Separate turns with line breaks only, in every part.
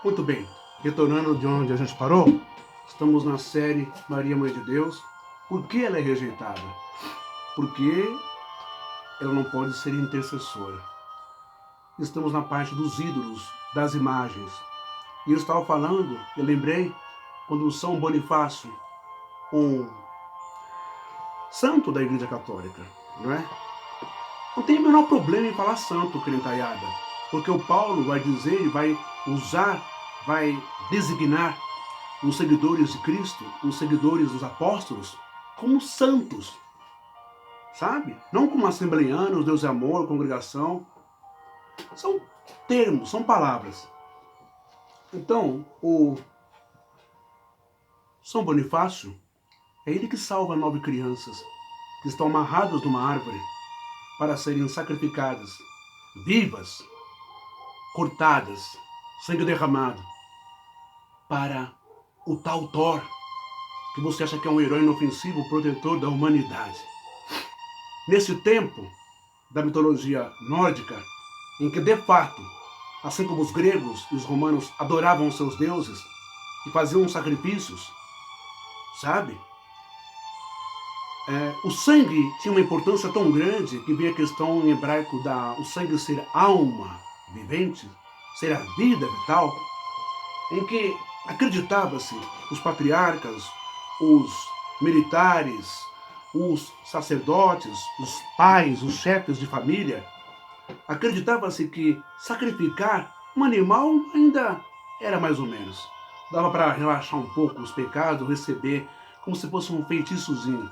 Muito bem, retornando de onde a gente parou, estamos na série Maria, Mãe de Deus. Por que ela é rejeitada? Porque ela não pode ser intercessora. Estamos na parte dos ídolos, das imagens. E eu estava falando, eu lembrei, quando São Bonifácio, um santo da Igreja Católica, não é? Não tem o menor problema em falar santo, crentaiada, porque o Paulo vai dizer, ele vai usar, vai designar os seguidores de Cristo, os seguidores dos apóstolos, como santos, sabe? Não como assembleianos, Deus é amor, congregação. São termos, são palavras. Então, o São Bonifácio, é ele que salva 9 crianças que estão amarradas numa árvore para serem sacrificadas, vivas, cortadas, sangue derramado, para o tal Thor, que você acha que é um herói inofensivo, protetor da humanidade. Nesse tempo da mitologia nórdica, em que de fato, assim como os gregos e os romanos adoravam os seus deuses e faziam sacrifícios, sabe? O sangue tinha uma importância tão grande que vem a questão em hebraico da o sangue ser alma vivente, ser a vida vital, em que acreditava-se os patriarcas, os militares, os sacerdotes, os pais, os chefes de família, acreditava-se que sacrificar um animal ainda era mais ou menos. Dava para relaxar um pouco os pecados, receber como se fosse um feitiçozinho,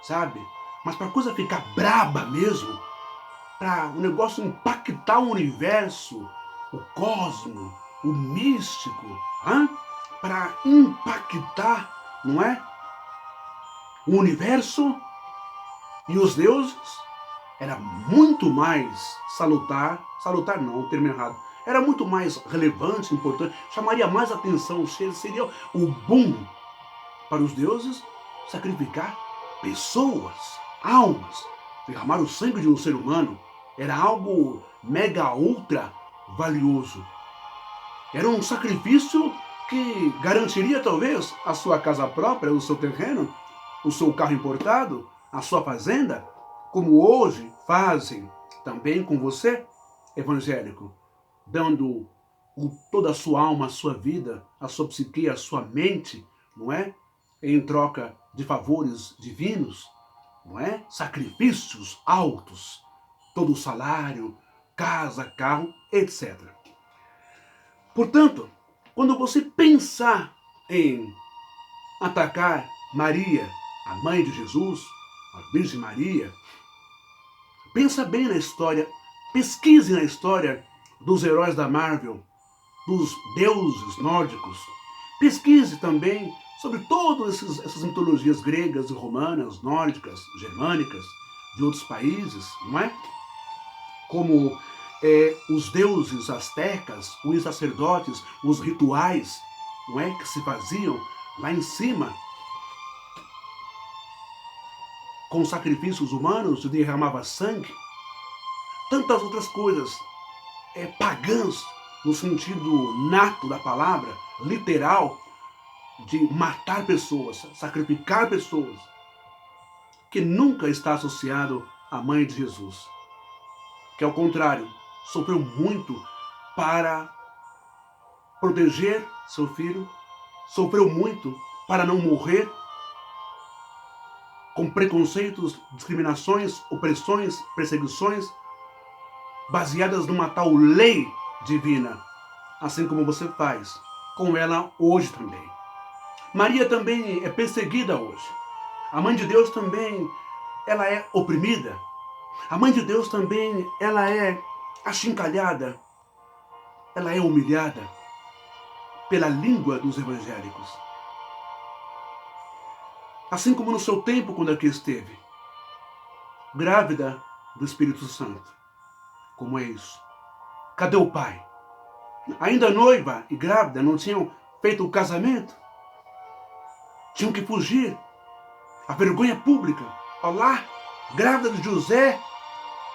sabe? Mas para a coisa ficar braba mesmo, para o negócio impactar o universo, o cosmo, o místico, para impactar, não é? O universo e os deuses, era muito mais salutar não, o termo errado, era muito mais relevante, importante, chamaria mais atenção, seria o boom para os deuses sacrificar pessoas, almas, derramar o sangue de um ser humano, era algo mega ultra valioso. Era um sacrifício que garantiria talvez a sua casa própria, o seu terreno, o seu carro importado, a sua fazenda, como hoje fazem também com você, evangélico, dando toda a sua alma, a sua vida, a sua psique, a sua mente, não é? Em troca de favores divinos, não é? Sacrifícios altos, todo o salário, casa, carro, etc. Portanto, quando você pensar em atacar Maria, a mãe de Jesus, a Virgem Maria, pensa bem na história, pesquise na história dos heróis da Marvel, dos deuses nórdicos. Pesquise também sobre todas essas mitologias gregas e romanas, nórdicas, germânicas, de outros países, não é? Como os deuses astecas, os sacerdotes, os rituais, não é, que se faziam lá em cima, com sacrifícios humanos, derramava sangue, tantas outras coisas pagãs, no sentido nato da palavra, literal, de matar pessoas, sacrificar pessoas, que nunca está associado à mãe de Jesus, que ao contrário, sofreu muito para proteger seu filho, sofreu muito para não morrer com preconceitos, discriminações, opressões, perseguições, baseadas numa tal lei divina, assim como você faz com ela hoje também. Maria também é perseguida hoje. A mãe de Deus também, ela é oprimida. A mãe de Deus também, ela é achincalhada. Ela é humilhada pela língua dos evangélicos. Assim como no seu tempo, quando aqui esteve, grávida do Espírito Santo. Como é isso? Cadê o pai? Ainda noiva e grávida, não tinham feito o casamento? Tinham que fugir. A vergonha pública. Olá, grávida de José,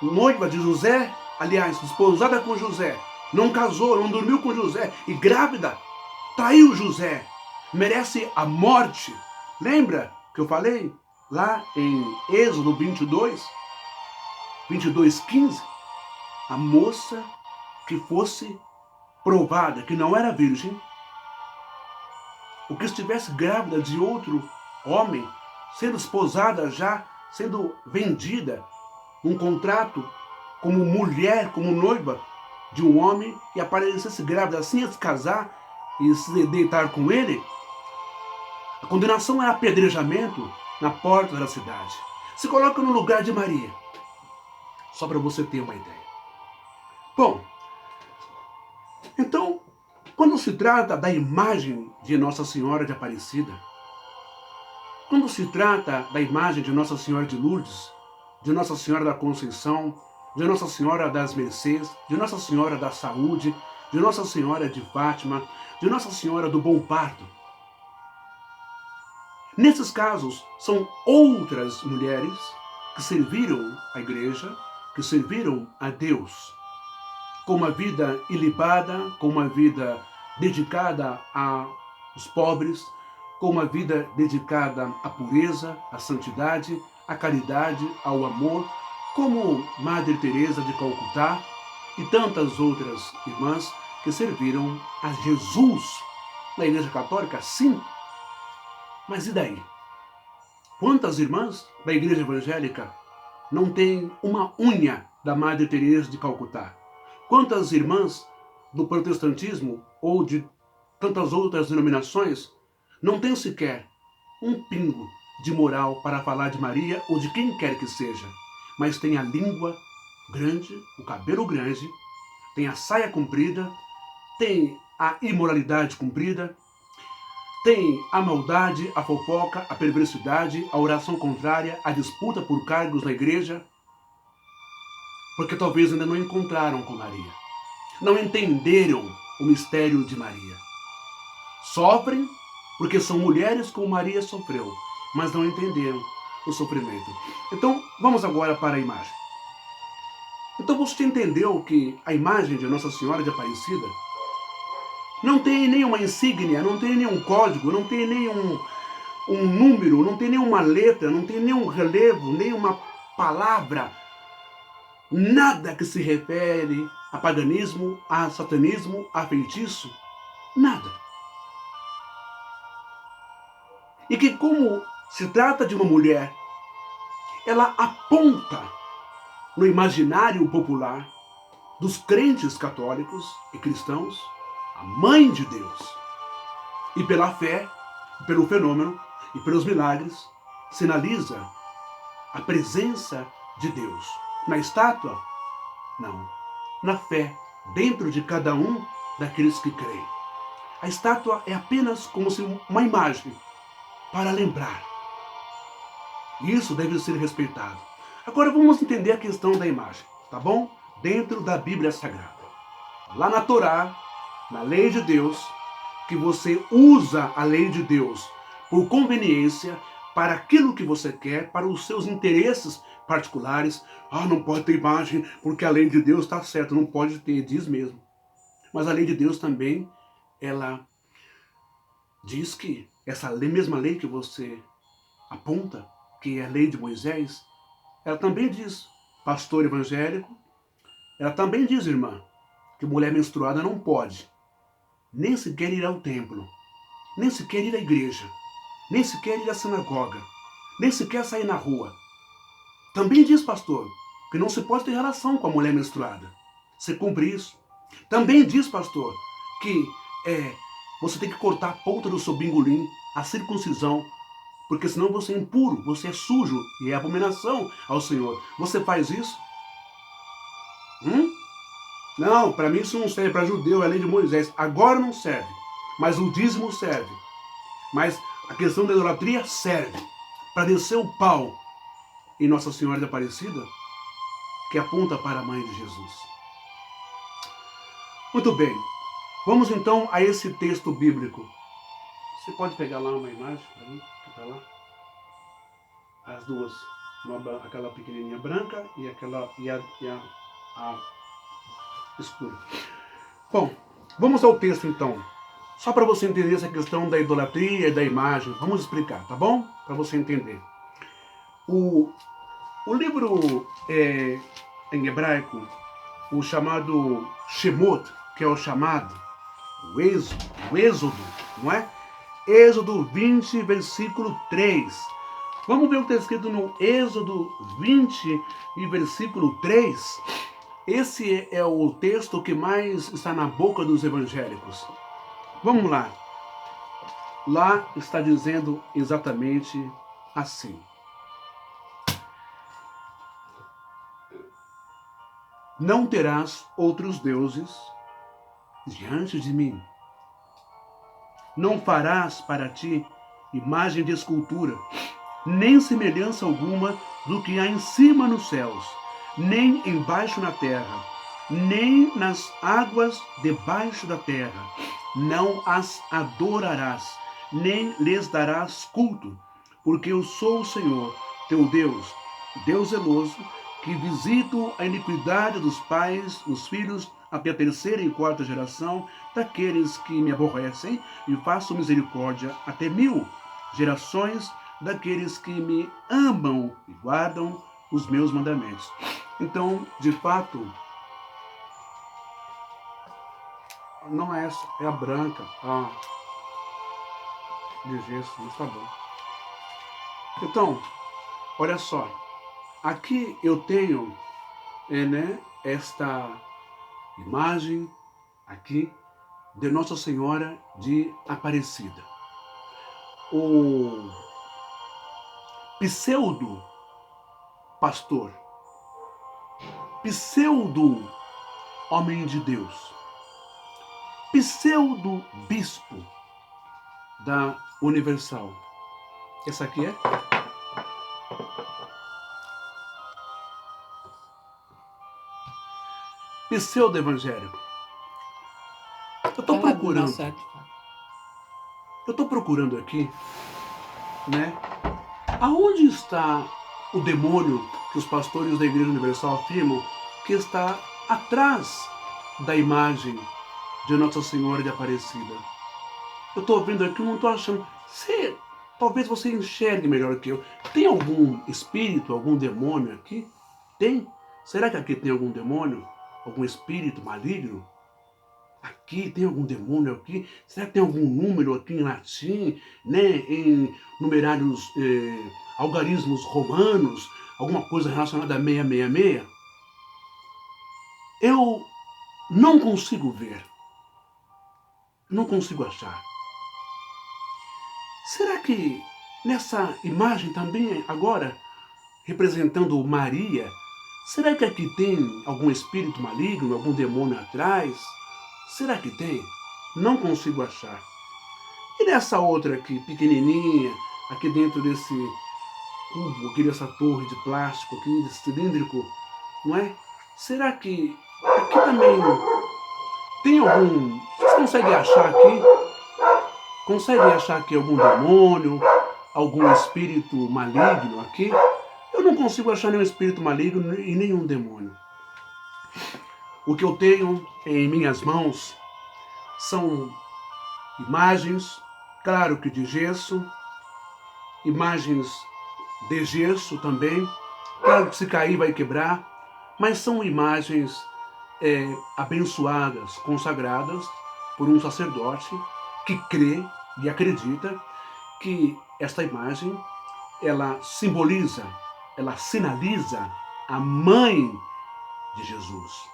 noiva de José, aliás, desposada com José, não casou, não dormiu com José, e grávida, traiu José, merece a morte. Lembra que eu falei lá em Êxodo 22:15? A moça que fosse provada, que não era virgem, ou que estivesse grávida de outro homem, sendo esposada já, sendo vendida, um contrato como mulher, como noiva de um homem, e aparecesse grávida assim a se casar e se deitar com ele, a condenação era apedrejamento na porta da cidade. Se coloca no lugar de Maria, só para você ter uma ideia. Bom, então, quando se trata da imagem de Nossa Senhora de Aparecida, quando se trata da imagem de Nossa Senhora de Lourdes, de Nossa Senhora da Conceição, de Nossa Senhora das Mercês, de Nossa Senhora da Saúde, de Nossa Senhora de Fátima, de Nossa Senhora do Bom Parto, nesses casos, são outras mulheres que serviram a igreja, que serviram a Deus, com uma vida ilibada, com uma vida dedicada aos pobres, com uma vida dedicada à pureza, à santidade, à caridade, ao amor, como Madre Teresa de Calcutá e tantas outras irmãs que serviram a Jesus na Igreja Católica, sim. Mas e daí? Quantas irmãs da Igreja Evangélica não têm uma unha da Madre Teresa de Calcutá? Quantas irmãs do protestantismo ou de tantas outras denominações não têm sequer um pingo de moral para falar de Maria ou de quem quer que seja, mas tem a língua grande, o cabelo grande, tem a saia comprida, tem a imoralidade cumprida, tem a maldade, a fofoca, a perversidade, a oração contrária, a disputa por cargos na igreja, porque talvez ainda não encontraram com Maria. Não entenderam o mistério de Maria. Sofrem porque são mulheres como Maria sofreu, mas não entenderam o sofrimento. Então, vamos agora para a imagem. Então você entendeu que a imagem de Nossa Senhora de Aparecida não tem nenhuma insígnia, não tem nenhum código, não tem nenhum número, não tem nenhuma letra, não tem nenhum relevo, nenhuma palavra, nada que se refere a paganismo, a satanismo, a feitiço, nada. E que como se trata de uma mulher, ela aponta no imaginário popular dos crentes católicos e cristãos a mãe de Deus. E pela fé, pelo fenômeno e pelos milagres, sinaliza a presença de Deus. Na estátua? Não. Na fé, dentro de cada um daqueles que creem. A estátua é apenas como se uma imagem para lembrar. E isso deve ser respeitado. Agora vamos entender a questão da imagem, tá bom? Dentro da Bíblia Sagrada. Lá na Torá, na lei de Deus, que você usa a lei de Deus por conveniência, para aquilo que você quer, para os seus interesses particulares. Ah, não pode ter imagem porque a lei de Deus está certa, não pode ter, diz mesmo. Mas a lei de Deus também, ela diz que essa mesma lei que você aponta, que é a lei de Moisés, ela também diz, pastor evangélico, ela também diz, irmã, que mulher menstruada não pode nem sequer ir ao templo, nem sequer ir à igreja, nem sequer ir à sinagoga, nem sequer sair na rua. Também diz, pastor, que não se pode ter relação com a mulher menstruada. Você cumpre isso. Também diz, pastor, que você tem que cortar a ponta do seu bingolim, a circuncisão, porque senão você é impuro, você é sujo e é abominação ao Senhor. Você faz isso? Não, para mim isso não serve, para judeu é a lei de Moisés. Agora não serve, mas o dízimo serve. Mas a questão da idolatria serve para descer o pau em Nossa Senhora de Aparecida, que aponta para a mãe de Jesus. Muito bem, vamos então a esse texto bíblico. Você pode pegar lá uma imagem para mim? Tá lá? As duas, aquela pequenininha branca e aquela a escura. Bom, vamos ao texto então. Só para você entender essa questão da idolatria e da imagem. Vamos explicar, tá bom? Para você entender. O livro em hebraico, o chamado Shemot, que é o chamado, o Êxodo, não é? Êxodo 20, versículo 3. Vamos ver o que está escrito no Êxodo 20 e versículo 3. Esse é o texto que mais está na boca dos evangélicos. Vamos lá. Lá está dizendo exatamente assim. Não terás outros deuses diante de mim. Não farás para ti imagem de escultura, nem semelhança alguma do que há em cima nos céus, nem embaixo na terra, nem nas águas debaixo da terra. Não as adorarás, nem lhes darás culto, porque eu sou o Senhor, teu Deus, Deus zeloso, que visito a iniquidade dos pais, nos filhos, até a terceira e quarta geração daqueles que me aborrecem, e faço misericórdia até 1000 gerações daqueles que me amam e guardam os meus mandamentos. Então, de fato, não é essa, é a branca, de gesso, mas tá bom. Então, olha só, aqui eu tenho esta imagem aqui de Nossa Senhora de Aparecida. O pseudo pastor, pseudo homem de Deus, pseudo bispo da Universal. Essa aqui é? Pseudo evangélico. Eu estou procurando aqui, né? Aonde está o demônio que os pastores da Igreja Universal afirmam que está atrás da imagem de Nossa Senhora de Aparecida? Eu estou vendo aqui, não estou achando. Talvez você enxergue melhor que eu. Tem algum espírito, algum demônio aqui? Tem? Será que aqui tem algum demônio? Algum espírito maligno? Aqui tem algum demônio aqui? Será que tem algum número aqui em latim, né? Em numerários algarismos romanos? Alguma coisa relacionada a 666? Eu não consigo ver. Não consigo achar. Será que nessa imagem também, agora, representando Maria, será que aqui tem algum espírito maligno, algum demônio atrás? Será que tem? Não consigo achar. E nessa outra aqui, pequenininha, aqui dentro desse cubo, aqui dessa torre de plástico, aqui cilíndrico, não é? Será que aqui também tem algum... Vocês conseguem achar aqui? Conseguem achar aqui algum demônio, algum espírito maligno aqui? Eu não consigo achar nenhum espírito maligno e nenhum demônio. O que eu tenho em minhas mãos são imagens, claro que de gesso, imagens de gesso também, claro que se cair vai quebrar, mas são imagens abençoadas, consagradas por um sacerdote que crê e acredita que esta imagem, ela simboliza, ela sinaliza a mãe de Jesus.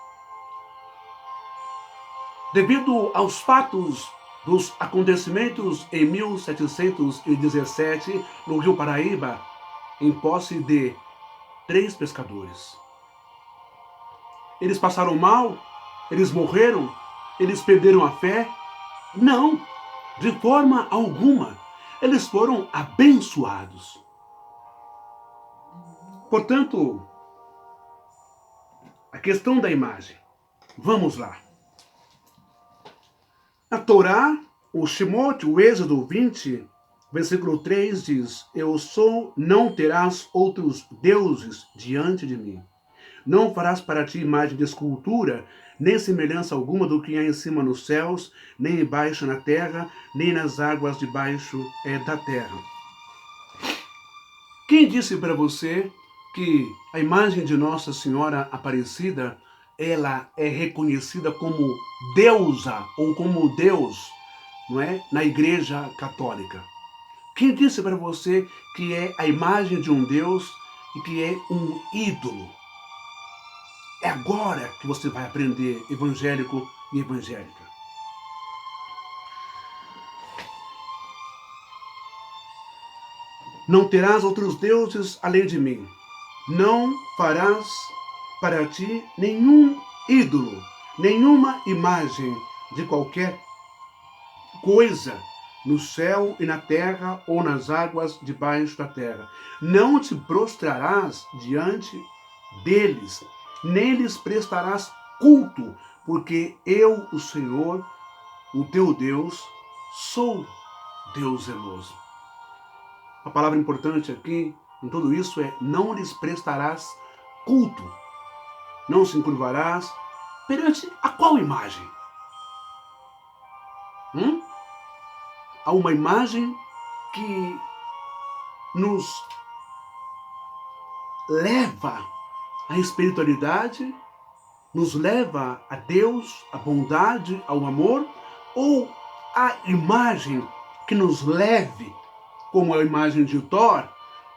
Devido aos fatos dos acontecimentos em 1717, no Rio Paraíba, em posse de 3 pescadores. Eles passaram mal? Eles morreram? Eles perderam a fé? Não, de forma alguma. Eles foram abençoados. Portanto, a questão da imagem. Vamos lá. Na Torá, o Shemot, o Êxodo 20, versículo 3 diz: Eu sou, não terás outros deuses diante de mim. Não farás para ti imagem de escultura, nem semelhança alguma do que há em cima nos céus, nem embaixo na terra, nem nas águas debaixo da terra. Quem disse para você que a imagem de Nossa Senhora Aparecida, ela é reconhecida como deusa ou como Deus, não é? Na Igreja Católica? Quem disse para você que é a imagem de um Deus e que é um ídolo? É agora que você vai aprender evangélico e evangélica. Não terás outros deuses além de mim. Não farás para ti nenhum ídolo, nenhuma imagem de qualquer coisa no céu e na terra ou nas águas debaixo da terra. Não te prostrarás diante deles, nem lhes prestarás culto, porque eu, o Senhor, o teu Deus, sou Deus zeloso. A palavra importante aqui, em tudo isso, é não lhes prestarás culto. Não se encurvarás perante a qual imagem? Há uma imagem que nos leva à espiritualidade, nos leva a Deus, à bondade, ao amor, ou a imagem que nos leve, como a imagem de Thor,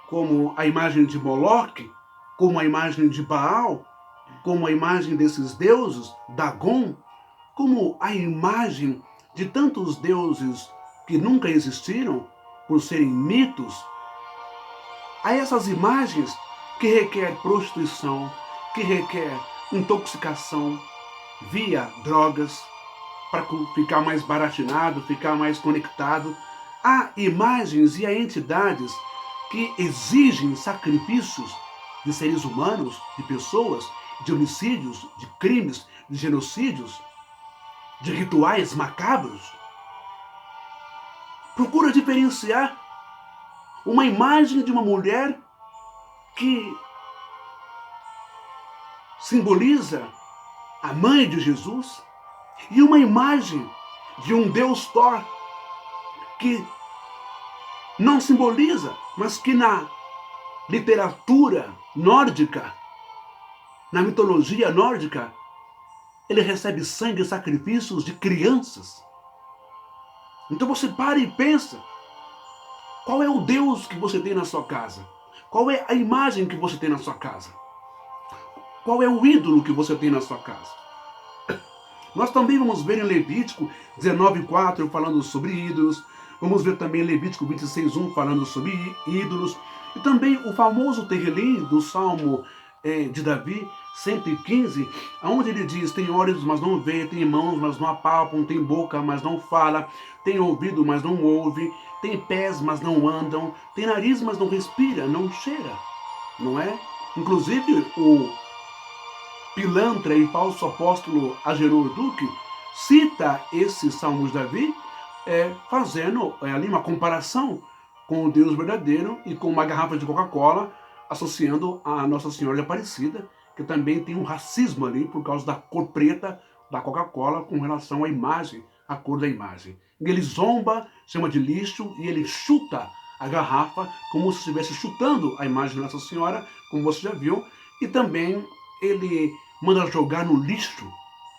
como a imagem de Moloque, como a imagem de Baal, como a imagem desses deuses, Dagon, como a imagem de tantos deuses que nunca existiram, por serem mitos, a essas imagens que requer prostituição, que requer intoxicação via drogas, para ficar mais baratinado, ficar mais conectado. Há imagens e há entidades que exigem sacrifícios de seres humanos, de pessoas, de homicídios, de crimes, de genocídios, de rituais macabros. Procura diferenciar uma imagem de uma mulher que simboliza a mãe de Jesus e uma imagem de um Deus Thor que não simboliza, mas que na literatura nórdica, na mitologia nórdica, ele recebe sangue e sacrifícios de crianças. Então você para e pensa, qual é o Deus que você tem na sua casa? Qual é a imagem que você tem na sua casa? Qual é o ídolo que você tem na sua casa? Nós também vamos ver em Levítico 19:4 falando sobre ídolos. Vamos ver também em Levítico 26:1 falando sobre ídolos. E também o famoso Terrilim do Salmo de Davi, 115, onde ele diz: tem olhos, mas não vê, tem mãos, mas não apalpam, tem boca, mas não fala, tem ouvido, mas não ouve, tem pés, mas não andam, tem nariz, mas não respira, não cheira, não é? Inclusive, o pilantra e falso apóstolo Agenor Duque cita esses salmos de Davi, fazendo ali uma comparação com o Deus verdadeiro e com uma garrafa de Coca-Cola, associando a Nossa Senhora de Aparecida, que também tem um racismo ali por causa da cor preta da Coca-Cola com relação à imagem, à cor da imagem. E ele zomba, chama de lixo e ele chuta a garrafa como se estivesse chutando a imagem de Nossa Senhora, como você já viu, e também ele manda jogar no lixo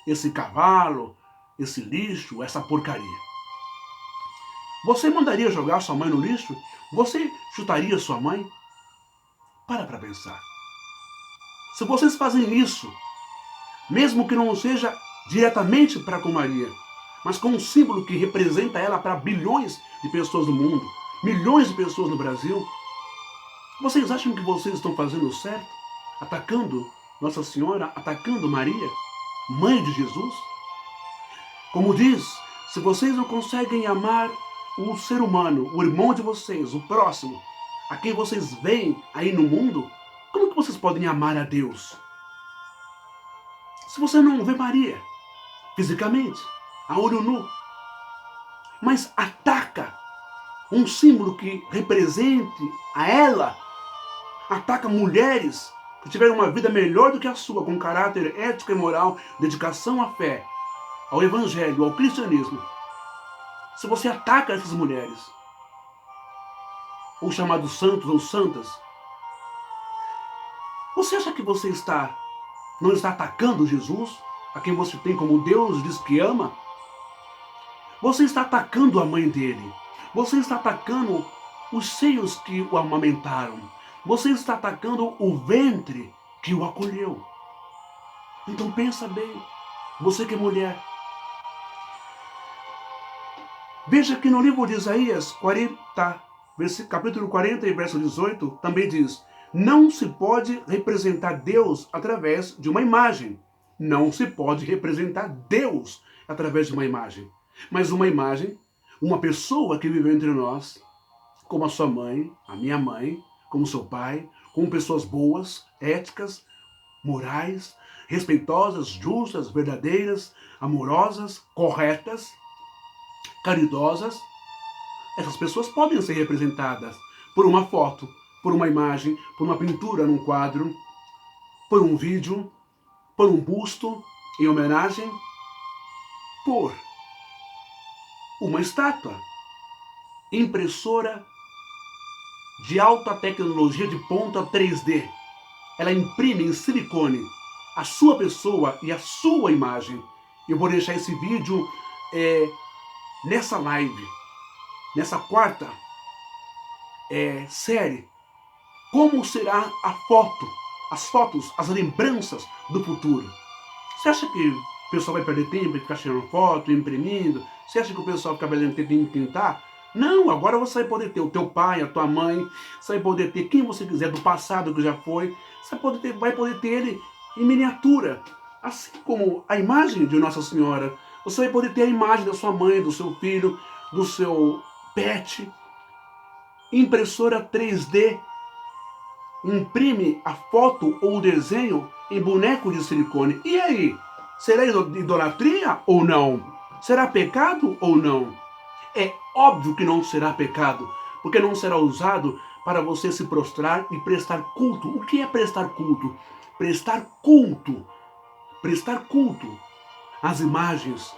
esse cavalo, esse lixo, essa porcaria. Você mandaria jogar sua mãe no lixo? Você chutaria sua mãe? Para pensar. Se vocês fazem isso, mesmo que não seja diretamente para com Maria, mas com um símbolo que representa ela para bilhões de pessoas no mundo, milhões de pessoas no Brasil, vocês acham que vocês estão fazendo certo? Atacando Nossa Senhora, atacando Maria, mãe de Jesus? Como diz, se vocês não conseguem amar o ser humano, o irmão de vocês, o próximo, a quem vocês veem aí no mundo, como que vocês podem amar a Deus? Se você não vê Maria fisicamente, a olho nu, mas ataca um símbolo que represente a ela, ataca mulheres que tiveram uma vida melhor do que a sua, com caráter ético e moral, dedicação à fé, ao evangelho, ao cristianismo, se você ataca essas mulheres, ou chamados santos ou santas, você acha que você não está atacando Jesus, a quem você tem como Deus diz que ama? Você está atacando a mãe dele. Você está atacando os seios que o amamentaram. Você está atacando o ventre que o acolheu. Então pensa bem, você que é mulher. Veja que no livro de Isaías 40, capítulo 40 e verso 18, também diz: não se pode representar Deus através de uma imagem. Não se pode representar Deus através de uma imagem. Mas uma imagem, uma pessoa que viveu entre nós, como a sua mãe, a minha mãe, como seu pai, como pessoas boas, éticas, morais, respeitosas, justas, verdadeiras, amorosas, corretas, caridosas. Essas pessoas podem ser representadas por uma foto, por uma imagem, por uma pintura num quadro, por um vídeo, por um busto em homenagem, por uma estátua, impressora de alta tecnologia de ponta 3D. Ela imprime em silicone a sua pessoa e a sua imagem. Eu vou deixar esse vídeo nessa live, nessa quarta série. Como será a foto, as fotos, as lembranças do futuro? Você acha que o pessoal vai perder tempo em ficar tirando foto, imprimindo? Você acha que o pessoal fica perdendo tempo em pintar? Não, agora você vai poder ter o teu pai, a tua mãe, você vai poder ter quem você quiser do passado que já foi, você vai poder ter ele em miniatura. Assim como a imagem de Nossa Senhora, você vai poder ter a imagem da sua mãe, do seu filho, do seu pet. Impressora 3D imprime a foto ou o desenho em boneco de silicone. E aí? Será idolatria ou não? Será pecado ou não? É óbvio que não será pecado, porque não será usado para você se prostrar e prestar culto. O que é prestar culto? Prestar culto. Prestar culto às imagens,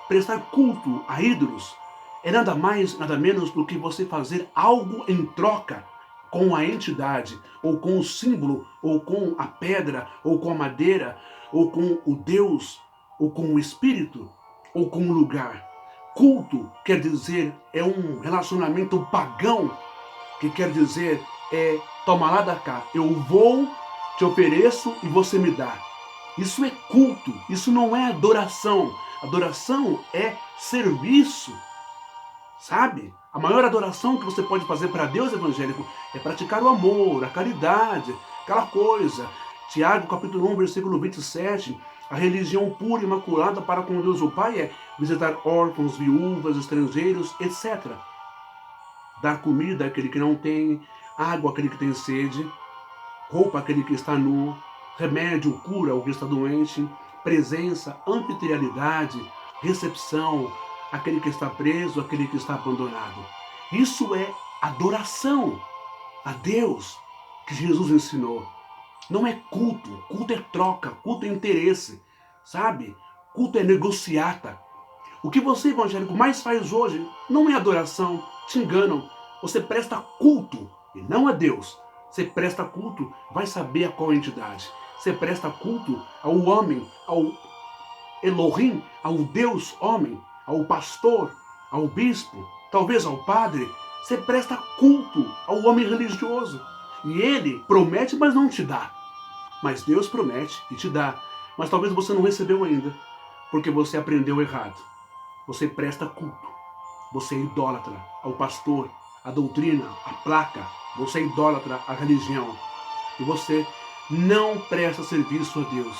prestar culto a ídolos, é nada mais, nada menos do que você fazer algo em troca com a entidade, ou com o símbolo, ou com a pedra, ou com a madeira, ou com o Deus, ou com o Espírito, ou com o lugar. Culto quer dizer, é um relacionamento pagão, que quer dizer, toma lá da cá, eu vou, te ofereço e você me dá. Isso é culto, isso não é adoração. Adoração é serviço, sabe? A maior adoração que você pode fazer para Deus evangélico é praticar o amor, a caridade, aquela coisa. Tiago, capítulo 1, versículo 27, a religião pura e imaculada para com Deus o Pai é visitar órfãos, viúvas, estrangeiros, etc. Dar comida àquele que não tem, água àquele que tem sede, roupa àquele que está nu, remédio, cura ao que está doente, presença, anfitrialidade, recepção, aquele que está preso, aquele que está abandonado. Isso é adoração a Deus que Jesus ensinou. Não é culto, culto é troca, culto é interesse, sabe? Culto é negociata. O que você, evangélico, mais faz hoje não é adoração, te enganam. Você presta culto e não a Deus. Você presta culto, vai saber a qual entidade. Você presta culto ao homem, ao Elohim, ao Deus homem, ao pastor, ao bispo, talvez ao padre. Você presta culto ao homem religioso. E ele promete, mas não te dá. Mas Deus promete e te dá. Mas talvez você não recebeu ainda, porque você aprendeu errado. Você presta culto. Você é idólatra ao pastor, à doutrina, à placa. Você é idólatra à religião. E você não presta serviço a Deus,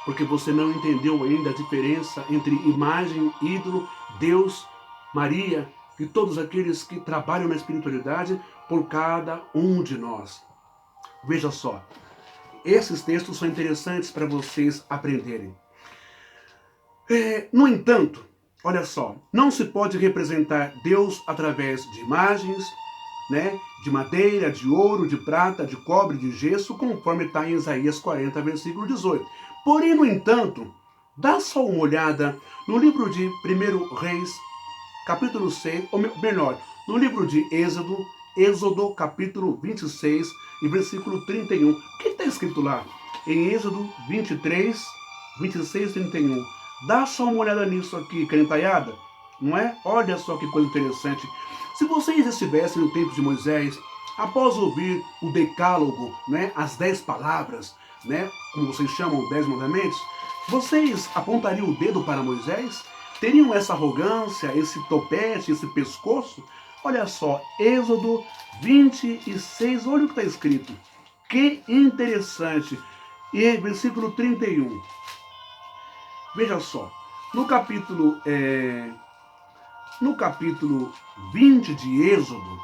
porque você não entendeu ainda a diferença entre imagem, ídolo, Deus, Maria e todos aqueles que trabalham na espiritualidade por cada um de nós. Veja só, esses textos são interessantes para vocês aprenderem. No entanto, olha só, não se pode representar Deus através de imagens, né, de madeira, de ouro, de prata, de cobre, de gesso, conforme está em Isaías 40, versículo 18. Porém, no entanto, dá só uma olhada no livro de 1 Reis, capítulo 6, ou melhor, no livro de Êxodo capítulo 26 e versículo 31. O que está escrito lá? Em Êxodo 23, 26 e 31. Dá só uma olhada nisso aqui, crentaiada, não é? Olha só que coisa interessante. Se vocês estivessem no tempo de Moisés, após ouvir o decálogo, né, as 10 palavras, né, como vocês chamam, 10 mandamentos, vocês apontariam o dedo para Moisés? Teriam essa arrogância, esse topete, esse pescoço? Olha só, Êxodo 26, olha o que está escrito. Que interessante. E versículo 31. Veja só, no capítulo 20 de Êxodo,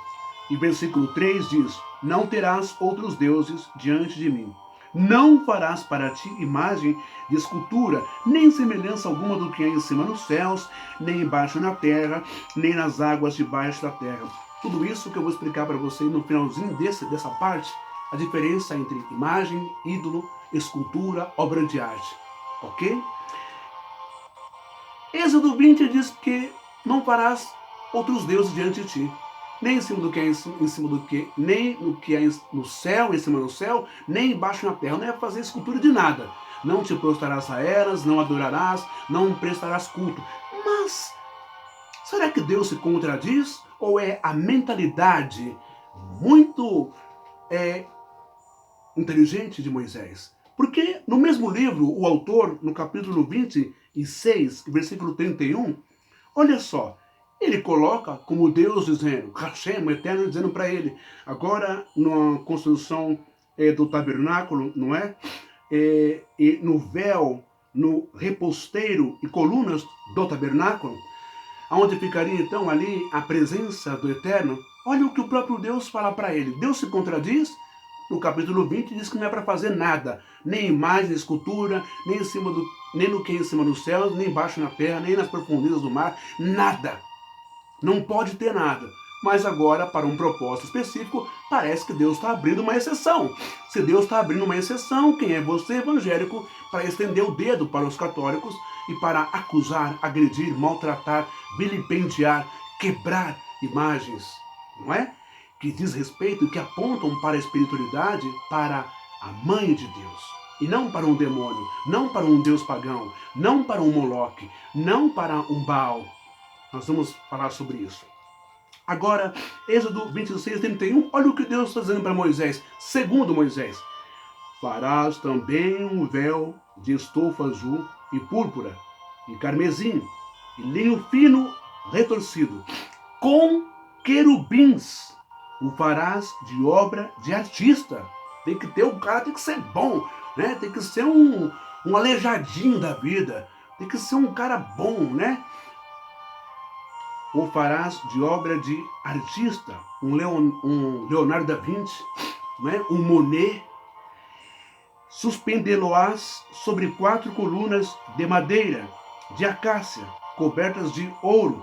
e versículo 3 diz: Não terás outros deuses diante de mim. Não farás para ti imagem de escultura, nem semelhança alguma do que há em cima nos céus, nem embaixo na terra, nem nas águas debaixo da terra. Tudo isso que eu vou explicar para você no finalzinho dessa parte, a diferença entre imagem, ídolo, escultura, obra de arte. Ok? Êxodo 20 diz que não farás outros deuses diante de ti. Nem em cima do que é em cima do que, nem no que é no céu, em cima do céu, nem embaixo na terra. Não é fazer escultura de nada. Não te prostrarás a elas, não adorarás, não prestarás culto. Mas, será que Deus se contradiz? Ou é a mentalidade muito inteligente de Moisés? Porque no mesmo livro, o autor, no capítulo 26, versículo 31, olha só, ele coloca como Deus dizendo, Hashem, o Eterno, dizendo para ele, agora na construção do tabernáculo, não é? E no véu, no reposteiro e colunas do tabernáculo, onde ficaria então ali a presença do Eterno, olha o que o próprio Deus fala para ele. Deus se contradiz? No capítulo 20 diz que não é para fazer nada, nem imagem, nem escultura, nem no que é em cima dos céus, nem embaixo na terra, nem nas profundezas do mar, nada. Não pode ter nada. Mas agora, para um propósito específico, parece que Deus está abrindo uma exceção. Se Deus está abrindo uma exceção, quem é você, evangélico, para estender o dedo para os católicos e para acusar, agredir, maltratar, vilipendiar, quebrar imagens, não é? Que diz respeito e que apontam para a espiritualidade, para a mãe de Deus. E não para um demônio, não para um deus pagão, não para um Moloque, não para um Baal. Nós vamos falar sobre isso. Agora, Êxodo 26, 31, olha o que Deus está dizendo para Moisés. Segundo Moisés, farás também um véu de estofa azul e púrpura, e carmesim, e linho fino retorcido, com querubins. O farás de obra de artista. Tem que ter, o cara tem que ser bom, né? Tem que ser um aleijadinho da vida. Tem que ser um cara bom, né? O farás de obra de artista, um Leonardo da Vinci, né? Um Monet. Suspendê-lo-ás sobre 4 colunas de madeira, de acácia, cobertas de ouro.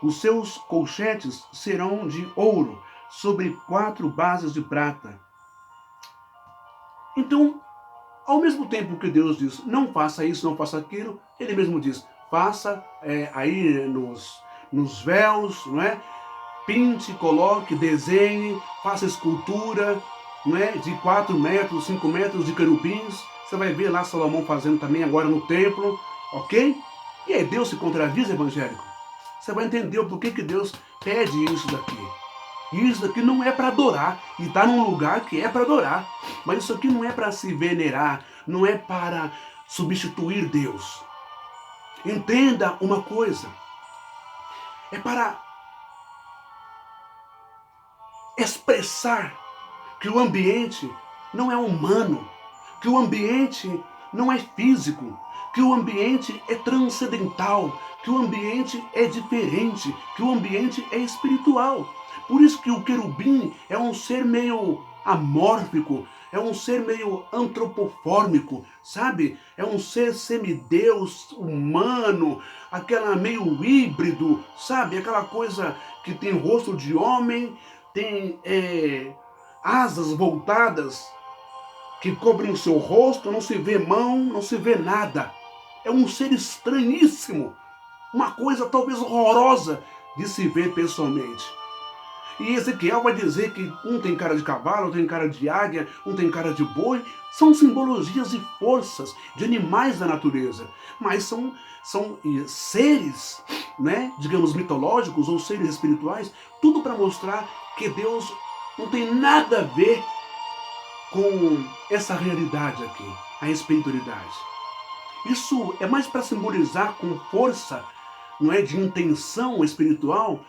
Os seus colchetes serão de ouro, sobre 4 bases de prata. Então, ao mesmo tempo que Deus diz, não faça isso, não faça aquilo, ele mesmo diz, faça aí nos véus, não é? Pinte, coloque, desenhe, faça escultura, não é? De 4 metros, 5 metros de querubins. Você vai ver lá Salomão fazendo também agora no templo, ok? E aí Deus se contradiz, evangélico? Você vai entender o porquê que Deus pede isso daqui. Isso daqui não é para adorar, e está num lugar que é para adorar. Mas isso aqui não é para se venerar, não é para substituir Deus. Entenda uma coisa. É para expressar que o ambiente não é humano, que o ambiente não é físico, que o ambiente é transcendental, que o ambiente é diferente, que o ambiente é espiritual. Por isso que o querubim é um ser meio amórfico, é um ser meio antropofórmico, sabe? É um ser semideus humano, aquela meio híbrido, sabe? Aquela coisa que tem rosto de homem, tem asas voltadas que cobrem o seu rosto, não se vê mão, não se vê nada. É um ser estranhíssimo, uma coisa talvez horrorosa de se ver pessoalmente. E Ezequiel vai dizer que um tem cara de cavalo, outro tem cara de águia, um tem cara de boi. São simbologias e forças de animais da natureza, mas são seres, né, digamos, mitológicos ou seres espirituais, tudo para mostrar que Deus não tem nada a ver com essa realidade aqui, a espiritualidade. Isso é mais para simbolizar com força, não é, de intenção espiritual,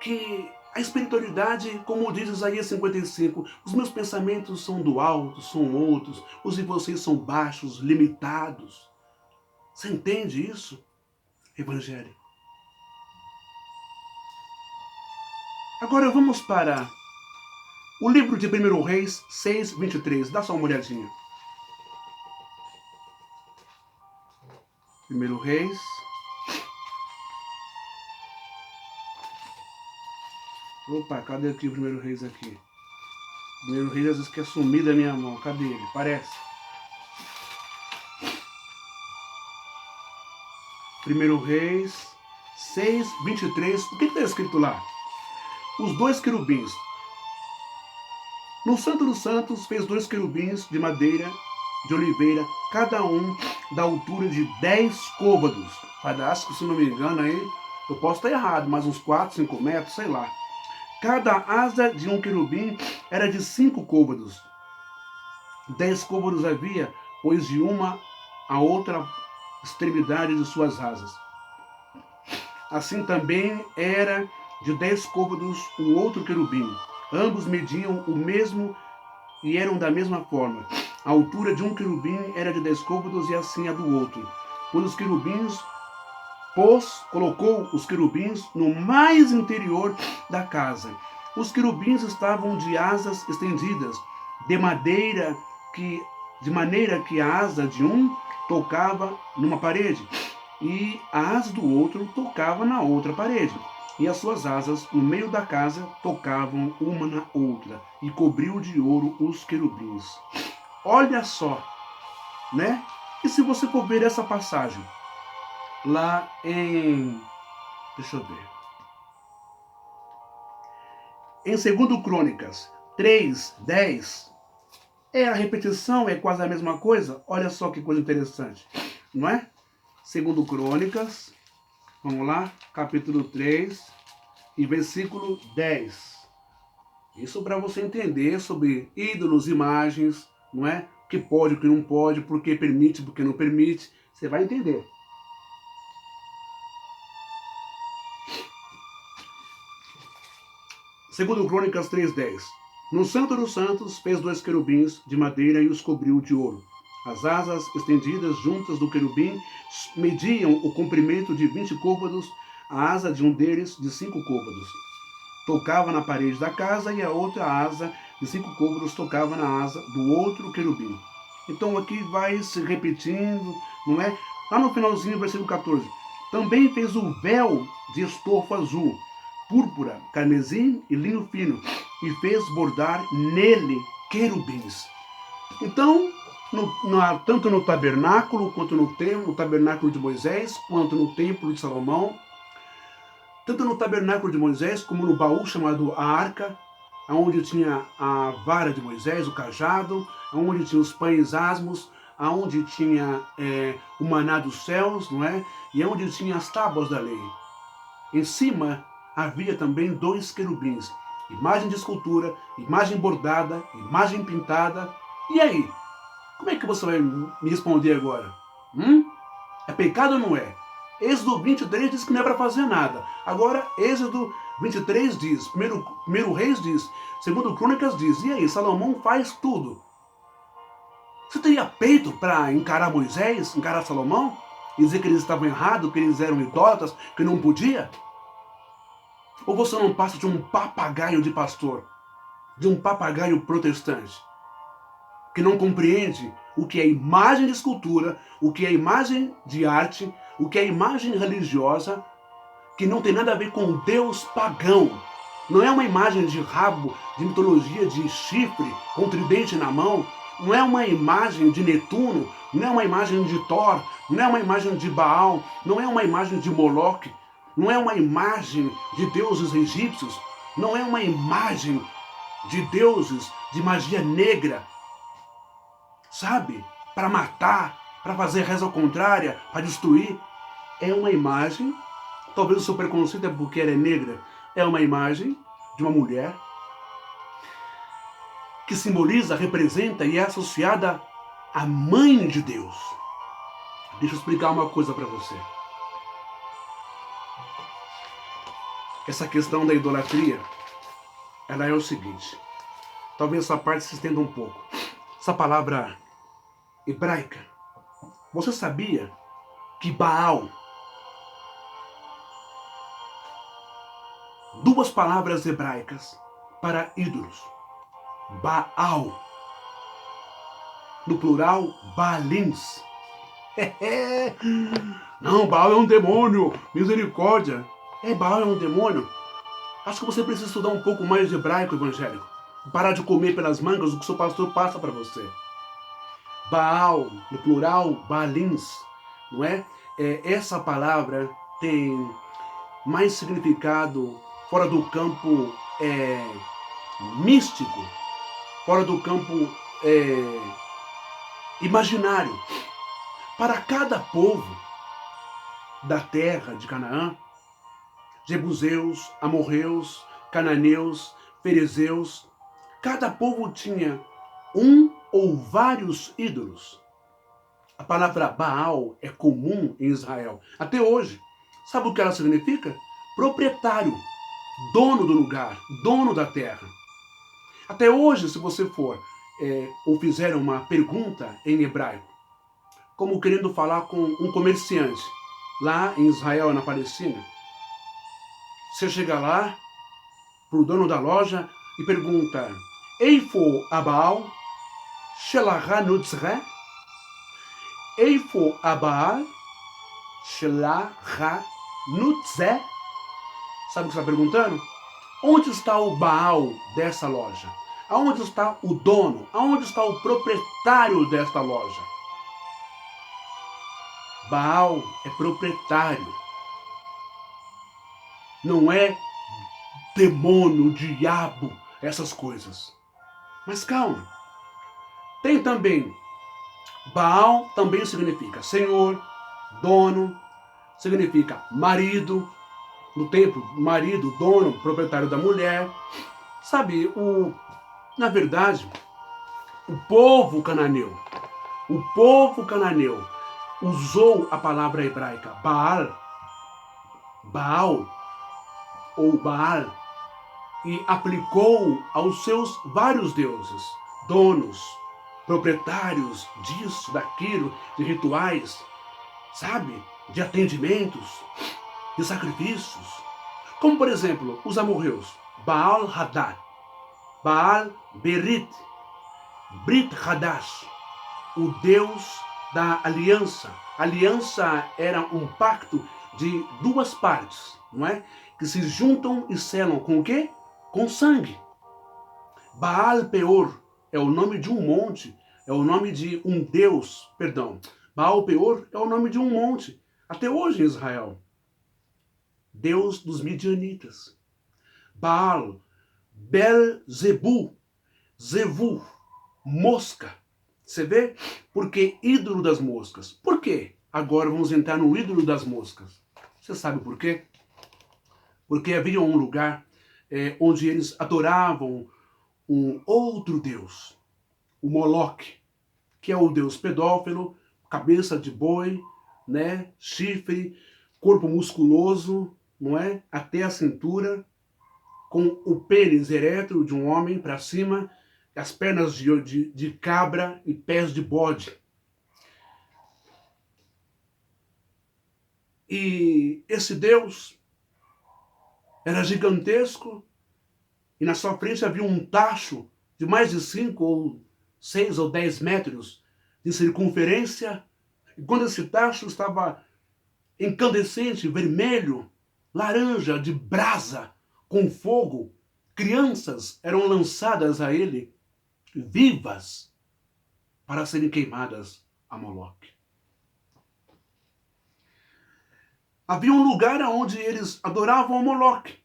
que a espiritualidade, como diz Isaías 55, os meus pensamentos são do alto, são outros, os de vocês são baixos, limitados. Você entende isso, evangélico? Agora vamos para o livro de 1 Reis 6, 23. Dá só uma olhadinha. 1 Reis. Opa, cadê aqui o 1 Reis aqui? 1 Reis às vezes quer sumir da minha mão. Cadê ele? Parece. 1 Reis 6, 23. O que está escrito lá? Os 2 querubins. No Santo dos Santos fez 2 querubins de madeira de oliveira, cada um da altura de 10 côvados. Acho que, se não me engano, aí eu posso estar errado, mas uns 4, 5 metros, sei lá. Cada asa de um querubim era de 5 côvados. 10 côvados havia, pois de uma a outra extremidade de suas asas. Assim também era de 10 côvados o outro querubim. Ambos mediam o mesmo e eram da mesma forma. A altura de um querubim era de 10 côvados e assim a do outro. Colocou os querubins no mais interior da casa. Os querubins estavam de asas estendidas, de maneira que a asa de um tocava numa parede e a asa do outro tocava na outra parede. E as suas asas, no meio da casa, tocavam uma na outra, e cobriu de ouro os querubins. Olha só, né? E se você for ver essa passagem, lá em... deixa eu ver. Em 2 Crônicas 3, 10, a repetição, é quase a mesma coisa. Olha só que coisa interessante, não é? 2 Crônicas, vamos lá, capítulo 3 e versículo 10. Isso para você entender sobre ídolos, imagens, não é? O que pode, o que não pode, por que permite, por que não permite. Você vai entender. Segundo Crônicas 3:10. No Santo dos Santos fez 2 querubins de madeira e os cobriu de ouro. As asas estendidas juntas do querubim mediam o comprimento de 20 côvados, a asa de um deles de 5 côvados. Tocava na parede da casa e a outra asa de 5 côvados tocava na asa do outro querubim. Então aqui vai se repetindo, não é? Lá no finalzinho, versículo 14. Também fez o véu de estofo azul, púrpura, carmesim e linho fino, e fez bordar nele querubins. Então, tanto no tabernáculo, quanto no templo, no tabernáculo de Moisés, quanto no templo de Salomão, tanto no tabernáculo de Moisés, como no baú chamado a arca, onde tinha a vara de Moisés, o cajado, onde tinha os pães asmos, onde tinha o maná dos céus, não é? E onde tinha as tábuas da lei. Em cima havia também 2 querubins, imagem de escultura, imagem bordada, imagem pintada. E aí? Como é que você vai me responder agora? É pecado ou não é? Êxodo 23 diz que não é para fazer nada. Agora, Êxodo 23 diz, primeiro Reis diz, 2 Crônicas diz, e aí, Salomão faz tudo. Você teria peito para encarar Moisés, encarar Salomão? E dizer que eles estavam errados, que eles eram idólatras, que não podia? Ou você não passa de um papagaio de pastor, de um papagaio protestante, que não compreende o que é imagem de escultura, o que é imagem de arte, o que é imagem religiosa, que não tem nada a ver com Deus pagão. não é uma imagem de rabo, de mitologia, de chifre, com tridente na mão, não é uma imagem de Netuno, não é uma imagem de Thor, não é uma imagem de Baal, não é uma imagem de Moloque, não é uma imagem de deuses egípcios, não é uma imagem de deuses de magia negra, sabe? Para matar, para fazer reza contrária, para destruir. É uma imagem, talvez o seu preconceito é porque ela é negra, é uma imagem de uma mulher que simboliza, representa e é associada à Mãe de Deus. Deixa eu explicar uma coisa para você. Essa questão da idolatria, ela é o seguinte. Talvez essa parte se estenda um pouco. Essa palavra hebraica, você sabia que Baal, duas palavras hebraicas para ídolos, Baal, no plural, Baalins. Não, Baal é um demônio, misericórdia. Baal é um demônio? Acho que você precisa estudar um pouco mais de hebraico evangélico. Parar de comer pelas mangas o que o seu pastor passa para você. Baal, no plural, Baalins, não é? Essa palavra tem mais significado fora do campo místico, fora do campo imaginário. Para cada povo da terra de Canaã, jebuseus, amorreus, cananeus, ferezeus, cada povo tinha um ou vários ídolos. A palavra Baal é comum em Israel até hoje. Sabe o que ela significa? Proprietário, dono do lugar, dono da terra. Até hoje, se você for ou fizer uma pergunta em hebraico, como querendo falar com um comerciante lá em Israel, na Palestina, você chega lá pro dono da loja e pergunta: Eifo Abaal Shelahanutzre? Eifo Abaal Shelahanutzre? Sabe o que você está perguntando? Onde está o Baal dessa loja? Aonde está o dono? Aonde está o proprietário desta loja? Baal é proprietário. Não é demônio, diabo, essas coisas. Mas calma. Tem também, Baal também significa senhor, dono, significa marido, no templo, marido, dono, proprietário da mulher. Sabe, na verdade, o povo cananeu usou a palavra hebraica Baal ou Baal e aplicou aos seus vários deuses, donos, proprietários disso, daquilo, de rituais, sabe, de atendimentos, de sacrifícios. Como, por exemplo, os amorreus, Baal Hadad, Baal Berit, Brit Hadash, o Deus da aliança. Aliança era um pacto de duas partes, não é? Que se juntam e selam com o quê? Com sangue. Baal Peor é o nome de um monte, é o nome de um deus, Baal Peor é o nome de um monte, até hoje em Israel. Deus dos midianitas. Baal, Belzebu, Zevu, mosca. Você vê? Porque ídolo das moscas. Por quê? Agora vamos entrar no ídolo das moscas. Você sabe por quê? Porque havia um lugar onde eles adoravam um outro deus, o Moloque, que é o deus pedófilo, cabeça de boi, né, chifre, corpo musculoso, não é? Até a cintura, com o pênis ereto de um homem para cima, as pernas de cabra e pés de bode. E esse Deus era gigantesco e na sua frente havia um tacho de mais de 5 ou 6 ou 10 metros de circunferência. E quando esse tacho estava incandescente, vermelho, laranja, de brasa, com fogo, crianças eram lançadas a ele vivas para serem queimadas a Moloque. Havia um lugar onde eles adoravam a Moloque,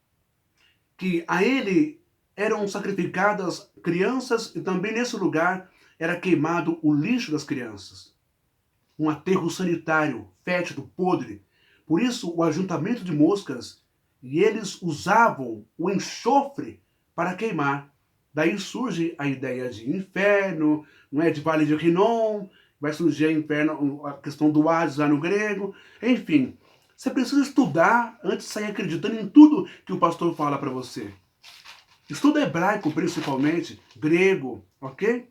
que a ele eram sacrificadas crianças e também nesse lugar era queimado o lixo das crianças. Um aterro sanitário, fétido, podre. Por isso, o ajuntamento de moscas, e eles usavam o enxofre para queimar. Daí surge a ideia de inferno, não é? De Vale de Rinom, vai surgir inferno, a questão do Hades lá no grego, enfim. Você precisa estudar antes de sair acreditando em tudo que o pastor fala para você. Estuda hebraico principalmente, grego, ok?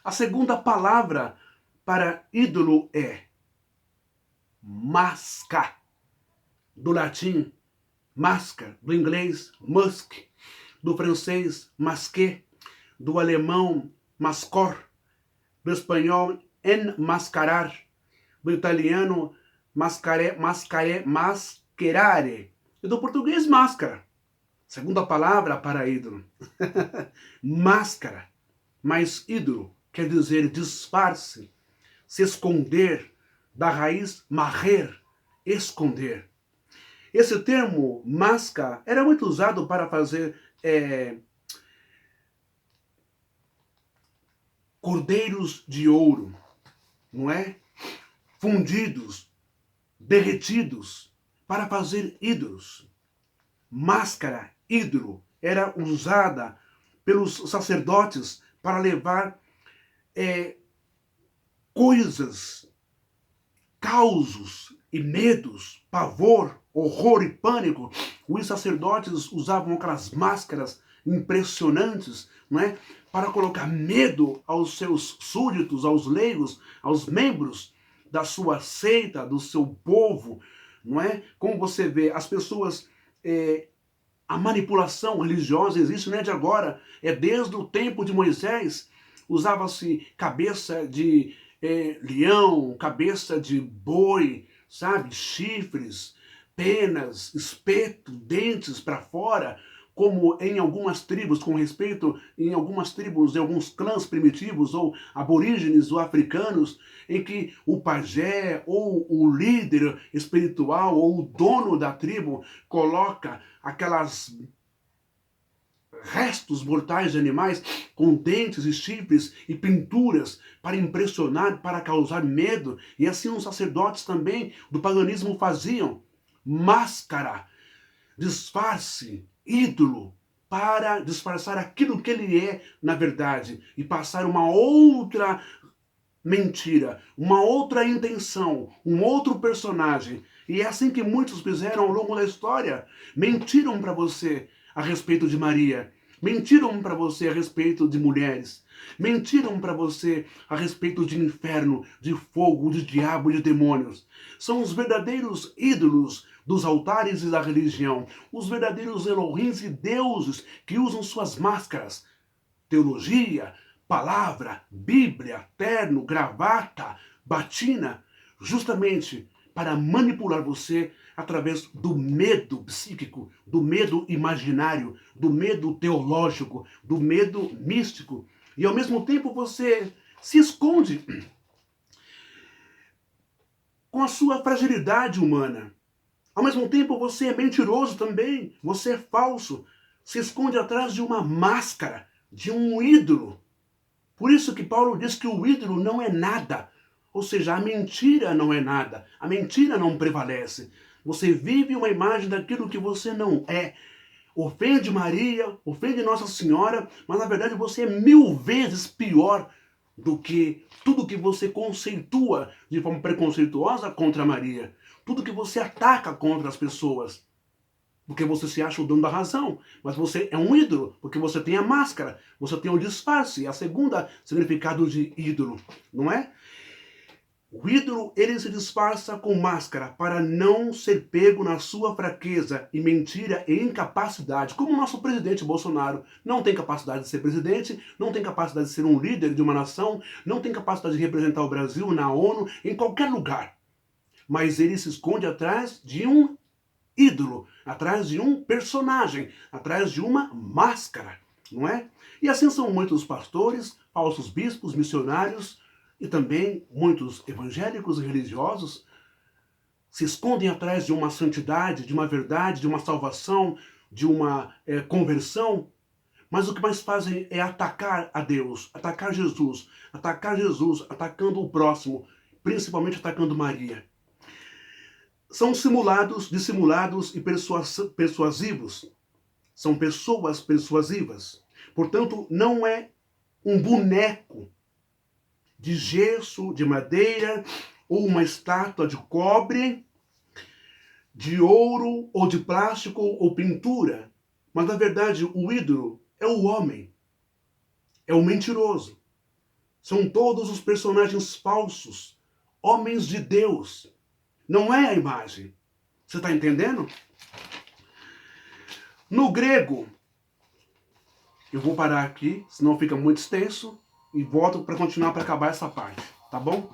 A segunda palavra para ídolo é masca, do latim masca, do inglês musk, do francês masqué, do alemão mascor, do espanhol enmascarar, do italiano mascherare, e do português máscara. Segunda palavra para ídolo. Máscara. Mas ídolo quer dizer disfarce, se esconder, da raiz marrer, esconder. Esse termo masca era muito usado para fazer cordeiros de ouro, não é? Fundidos, derretidos, para fazer ídolos. Máscara, ídolo, era usada pelos sacerdotes para levar coisas, causos e medos, pavor, horror e pânico. Os sacerdotes usavam aquelas máscaras impressionantes, não é? Para colocar medo aos seus súditos, aos leigos, aos membros da sua seita, do seu povo, não é? Como você vê, as pessoas... a manipulação religiosa existe não é de agora, é desde o tempo de Moisés. Usava-se cabeça de leão, cabeça de boi, sabe? Chifres, penas, espeto, dentes para fora, como em algumas tribos, com respeito em algumas tribos, em alguns clãs primitivos, ou aborígenes ou africanos, em que o pajé, ou o líder espiritual, ou o dono da tribo, coloca aquelas restos mortais de animais com dentes e chifres e pinturas para impressionar, para causar medo. E assim os sacerdotes também do paganismo faziam. Máscara, disfarce, ídolo, para disfarçar aquilo que ele é na verdade e passar uma outra mentira, uma outra intenção, um outro personagem. E é assim que muitos fizeram ao longo da história. Mentiram para você a respeito de Maria. Mentiram para você a respeito de mulheres. Mentiram para você a respeito de inferno, de fogo, de diabo e de demônios. São os verdadeiros ídolos dos altares e da religião. Os verdadeiros Elohims e deuses que usam suas máscaras. Teologia, palavra, Bíblia, terno, gravata, batina, justamente para manipular você através do medo psíquico, do medo imaginário, do medo teológico, do medo místico. E ao mesmo tempo você se esconde com a sua fragilidade humana. Ao mesmo tempo você é mentiroso também, você é falso, se esconde atrás de uma máscara, de um ídolo. Por isso que Paulo diz que o ídolo não é nada. Ou seja, a mentira não é nada. A mentira não prevalece. Você vive uma imagem daquilo que você não é. Ofende Maria, ofende Nossa Senhora, mas na verdade você é 1000 vezes pior do que tudo que você conceitua de forma preconceituosa contra Maria. Tudo que você ataca contra as pessoas. Porque você se acha o dono da razão, mas você é um ídolo, porque você tem a máscara, você tem o disfarce, a segunda significado de ídolo, não é? O ídolo, ele se disfarça com máscara para não ser pego na sua fraqueza e mentira e incapacidade, como o nosso presidente Bolsonaro não tem capacidade de ser presidente, não tem capacidade de ser um líder de uma nação, não tem capacidade de representar o Brasil na ONU, em qualquer lugar. Mas ele se esconde atrás de um ídolo, atrás de um personagem, atrás de uma máscara, não é? E assim são muitos pastores, falsos bispos, missionários e também muitos evangélicos e religiosos se escondem atrás de uma santidade, de uma verdade, de uma salvação, de uma conversão, mas o que mais fazem é atacar a Deus, atacar Jesus, atacando o próximo, principalmente atacando Maria. São simulados, dissimulados e persuasivos. São pessoas persuasivas. Portanto, não é um boneco de gesso, de madeira, ou uma estátua de cobre, de ouro, ou de plástico, ou pintura. Mas, na verdade, o ídolo é o homem. É o mentiroso. São todos os personagens falsos, homens de Deus. Não é a imagem. Você está entendendo? No grego, eu vou parar aqui, senão fica muito extenso, e volto para continuar para acabar essa parte, tá bom?